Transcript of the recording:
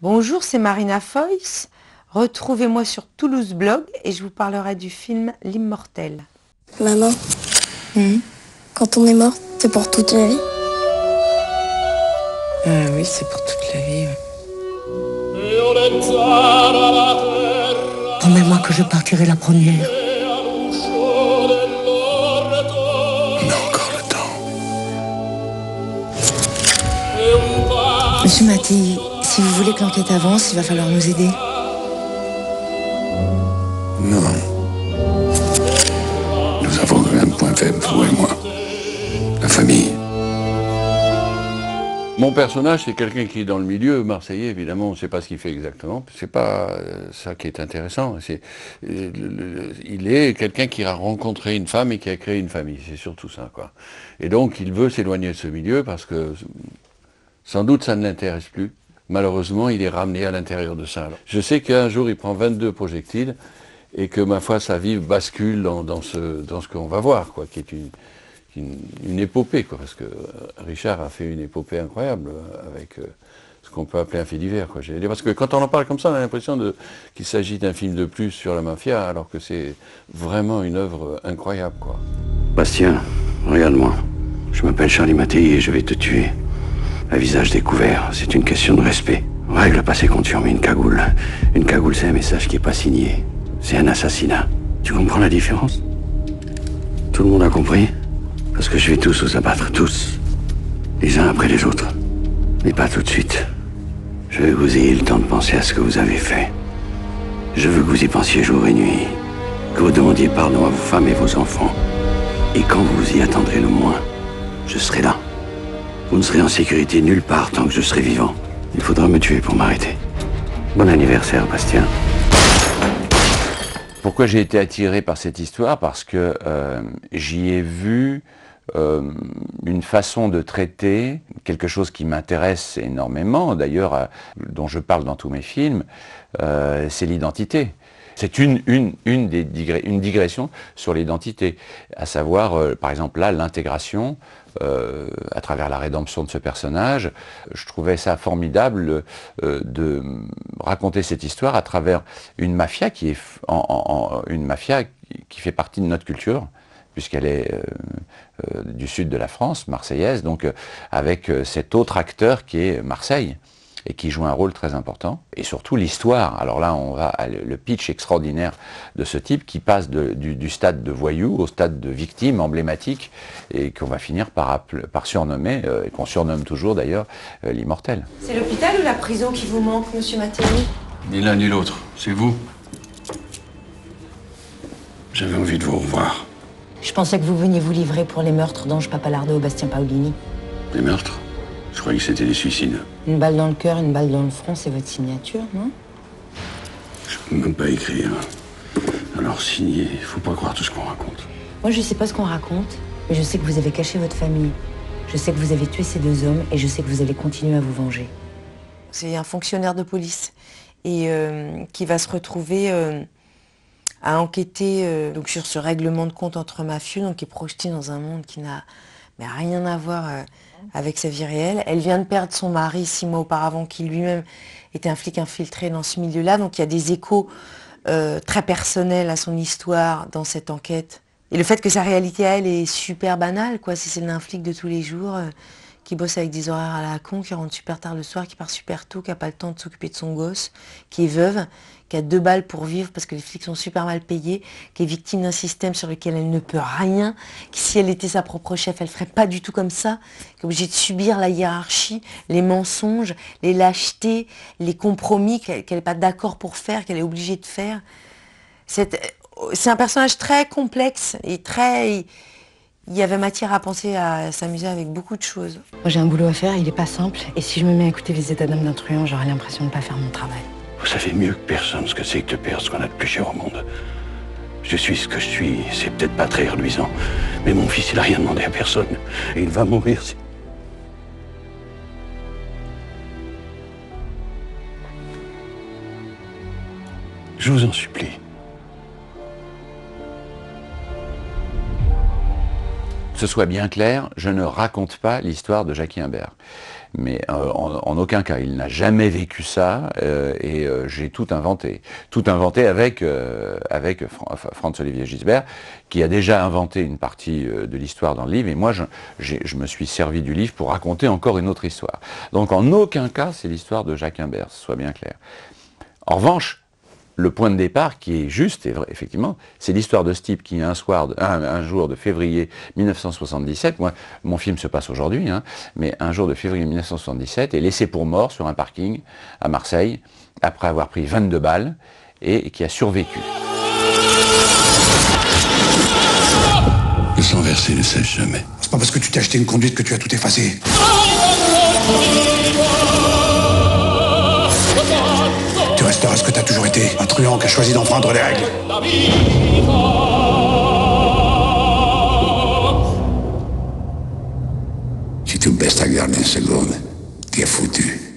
Bonjour, c'est Marina Foïs. Retrouvez-moi sur Toulouse Blog et je vous parlerai du film L'Immortel. Maman, quand on est mort, c'est pour toute la vie? Oui, c'est pour toute la vie. Promets-moi que je partirai la première. On a encore le temps. Monsieur m'a dit, si vous voulez que l'enquête avance, il va falloir nous aider. Non. Nous avons un point faible, vous et moi. La famille. Mon personnage, c'est quelqu'un qui est dans le milieu marseillais, évidemment, on ne sait pas ce qu'il fait exactement. C'est pas ça qui est intéressant. Il est quelqu'un qui a rencontré une femme et qui a créé une famille. C'est surtout ça, quoi. Et donc, il veut s'éloigner de ce milieu parce que, sans doute, ça ne l'intéresse plus. Malheureusement, il est ramené à l'intérieur de ça. Je sais qu'un jour, il prend 22 projectiles et que, ma foi, sa vie bascule dans ce qu'on va voir, quoi, qui est une épopée, quoi, parce que Richard a fait une épopée incroyable avec ce qu'on peut appeler un fait divers, quoi. Parce que quand on en parle comme ça, on a l'impression qu'il s'agit d'un film de plus sur la mafia, alors que c'est vraiment une œuvre incroyable, quoi. Bastien, regarde-moi. Je m'appelle Charlie Mattei et je vais te tuer. À visage découvert, c'est une question de respect. Règle pas ses comptes sur une cagoule. Une cagoule, c'est un message qui est pas signé. C'est un assassinat. Tu comprends la différence? Tout le monde a compris? Parce que je vais tous vous abattre, tous. Les uns après les autres. Mais pas tout de suite. Je veux que vous ayez le temps de penser à ce que vous avez fait. Je veux que vous y pensiez jour et nuit. Que vous demandiez pardon à vos femmes et vos enfants. Et quand vous vous y attendrez le moins, je serai là. Vous ne serez en sécurité nulle part tant que je serai vivant. Il faudra me tuer pour m'arrêter. Bon anniversaire, Bastien. Pourquoi j'ai été attiré par cette histoire? Parce que j'y ai vu une façon de traiter quelque chose qui m'intéresse énormément, d'ailleurs, dont je parle dans tous mes films, c'est l'identité. C'est une digression sur l'identité, à savoir, par exemple, là, l'intégration, à travers la rédemption de ce personnage. Je trouvais ça formidable de raconter cette histoire à travers une mafia qui est une mafia qui fait partie de notre culture, puisqu'elle est du sud de la France, marseillaise, donc avec cet autre acteur qui est Marseille, et qui joue un rôle très important, et surtout l'histoire. Alors là, on va à le pitch extraordinaire de ce type qui passe du stade de voyou au stade de victime emblématique, et qu'on va finir par surnommer, et qu'on surnomme toujours d'ailleurs, l'Immortel. C'est l'hôpital ou la prison qui vous manque, monsieur Mattei? Ni l'un ni l'autre. C'est vous. J'avais envie de vous revoir. Je pensais que vous veniez vous livrer pour les meurtres d'Ange Papalardo et Bastien Paolini. Les meurtres? Je croyais que c'était des suicides. Une balle dans le cœur, une balle dans le front, c'est votre signature, non? Je peux même pas écrire. Alors signer, faut pas croire tout ce qu'on raconte. Moi, je sais pas ce qu'on raconte, mais je sais que vous avez caché votre famille. Je sais que vous avez tué ces deux hommes et je sais que vous allez continuer à vous venger. C'est un fonctionnaire de police et qui va se retrouver à enquêter donc sur ce règlement de compte entre mafieux, donc qui est projeté dans un monde qui n'a rien à voir avec sa vie réelle. Elle vient de perdre son mari 6 mois auparavant, qui lui-même était un flic infiltré dans ce milieu-là. Donc il y a des échos très personnels à son histoire dans cette enquête. Et le fait que sa réalité à elle est super banale, quoi. C'est celle d'un flic de tous les jours qui bosse avec des horaires à la con, qui rentre super tard le soir, qui part super tôt, qui n'a pas le temps de s'occuper de son gosse, qui est veuve, qui a 2 balles pour vivre parce que les flics sont super mal payés, qui est victime d'un système sur lequel elle ne peut rien, qui si elle était sa propre chef, elle ferait pas du tout comme ça, qui est obligée de subir la hiérarchie, les mensonges, les lâchetés, les compromis qu'elle n'est pas d'accord pour faire, qu'elle est obligée de faire. C'est un personnage très complexe et très... Il y avait matière à penser, à s'amuser avec beaucoup de choses. Moi, j'ai un boulot à faire, il est pas simple. Et si je me mets à écouter les états d'âme d'un truand, j'aurai l'impression de pas faire mon travail. Vous savez mieux que personne ce que c'est que de perdre ce qu'on a de plus cher au monde. Je suis ce que je suis, c'est peut-être pas très reluisant, mais mon fils, il a rien demandé à personne. Et il va mourir si... Je vous en supplie. ce soit bien clair, je ne raconte pas l'histoire de Jackie Imbert. Mais en aucun cas, il n'a jamais vécu ça, et j'ai tout inventé. Tout inventé avec Franz-Olivier Gisbert, qui a déjà inventé une partie de l'histoire dans le livre, et moi je me suis servi du livre pour raconter encore une autre histoire. Donc en aucun cas, c'est l'histoire de Jacques Imbert, ce soit bien clair. En revanche, le point de départ qui est juste et vrai, effectivement, c'est l'histoire de ce type qui, un jour de février 1977, moi, mon film se passe aujourd'hui, hein, mais un jour de février 1977, est laissé pour mort sur un parking à Marseille, après avoir pris 22 balles, et qui a survécu. Le sang versé ne sèche jamais. C'est pas parce que tu t'es acheté une conduite que tu as tout effacé. Tu resteras ce que tu as toujours été, un truand qui a choisi d'enfreindre les règles. Si tu me baisses ta garde une seconde, t'es foutu.